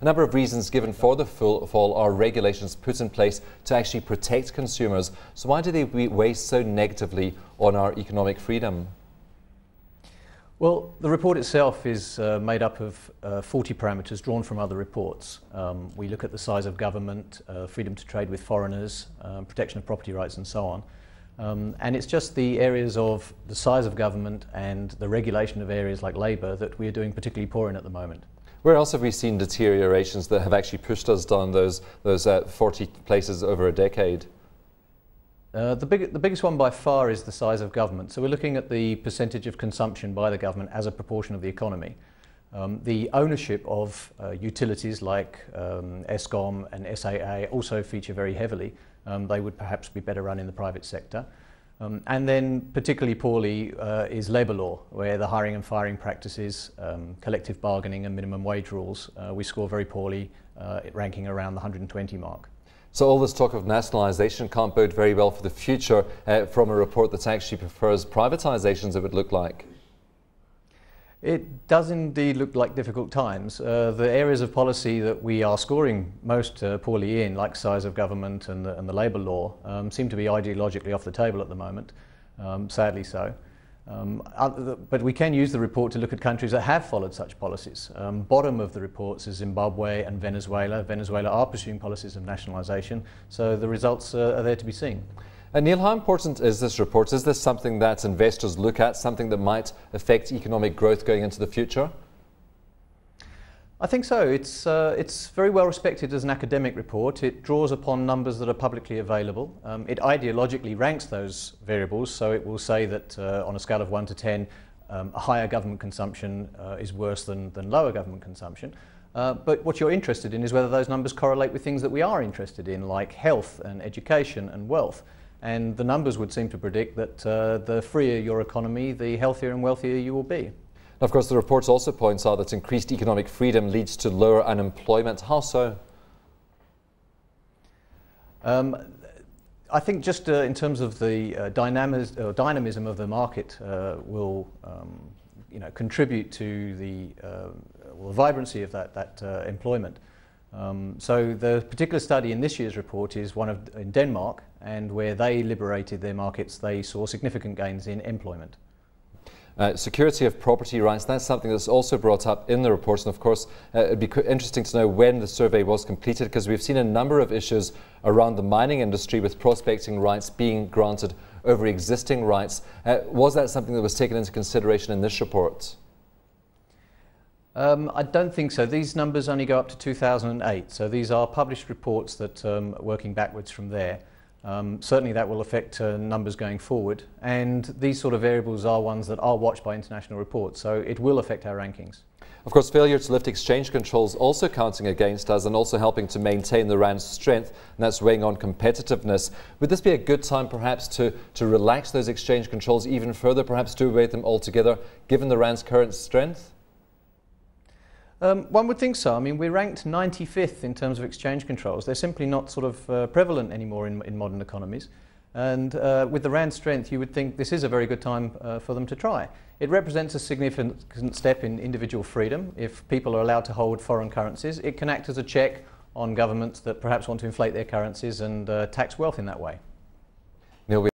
A number of reasons given for the fall are regulations put in place to actually protect consumers. So why do they weigh so negatively on our economic freedom? Well, the report itself is made up of 40 parameters drawn from other reports. We look at the size of government, freedom to trade with foreigners, protection of property rights and so on. And it's just the areas of the size of government and the regulation of areas like labour that we are doing particularly poor in at the moment. Where else have we seen deteriorations that have actually pushed us down those 40 places over a decade? The biggest one by far is the size of government. So we're looking at the percentage of consumption by the government as a proportion of the economy. The ownership of utilities like Eskom and SAA also feature very heavily. They would perhaps be better run in the private sector. And then particularly poorly is labour law, where the hiring and firing practices, collective bargaining and minimum wage rules, we score very poorly, ranking around the 120 mark. So all this talk of nationalisation can't bode very well for the future from a report that actually prefers privatisations, it would look like. It does indeed look like difficult times. The areas of policy that we are scoring most poorly in, like size of government and the labour law, seem to be ideologically off the table at the moment, sadly so. But we can use the report to look at countries that have followed such policies. Bottom of the reports is Zimbabwe and Venezuela. Venezuela are pursuing policies of nationalisation, so the results are there to be seen. Neil, how important is this report? Is this something that investors look at, something that might affect economic growth going into the future? I think so. It's very well respected as an academic report. It draws upon numbers that are publicly available. It ideologically ranks those variables, so it will say that on a scale of 1 to 10, a higher government consumption is worse than lower government consumption. But what you're interested in is whether those numbers correlate with things that we are interested in, like health and education and wealth. And the numbers would seem to predict that the freer your economy, the healthier and wealthier you will be. Of course, the report also points out that increased economic freedom leads to lower unemployment. How so? I think just in terms of the dynamism of the market will contribute to the vibrancy of that employment. So the particular study in this year's report is one in Denmark, and where they liberated their markets, they saw significant gains in employment. Security of property rights, that's something that's also brought up in the report, and of course it'd be interesting to know when the survey was completed, because we've seen a number of issues around the mining industry with prospecting rights being granted over existing rights. Was that something that was taken into consideration in this report? I don't think so. These numbers only go up to 2008, so these are published reports that are working backwards from there. Certainly that will affect numbers going forward, and these sort of variables are ones that are watched by international reports, so it will affect our rankings. Of course, failure to lift exchange controls also counting against us and also helping to maintain the rand's strength, and that's weighing on competitiveness. Would this be a good time perhaps to relax those exchange controls even further, perhaps do away with them altogether, given the rand's current strength? One would think so. I mean, we're ranked 95th in terms of exchange controls. They're simply not sort of prevalent anymore in modern economies. And with the rand strength, you would think this is a very good time for them to try. It represents a significant step in individual freedom. If people are allowed to hold foreign currencies, it can act as a check on governments that perhaps want to inflate their currencies and tax wealth in that way. Neil,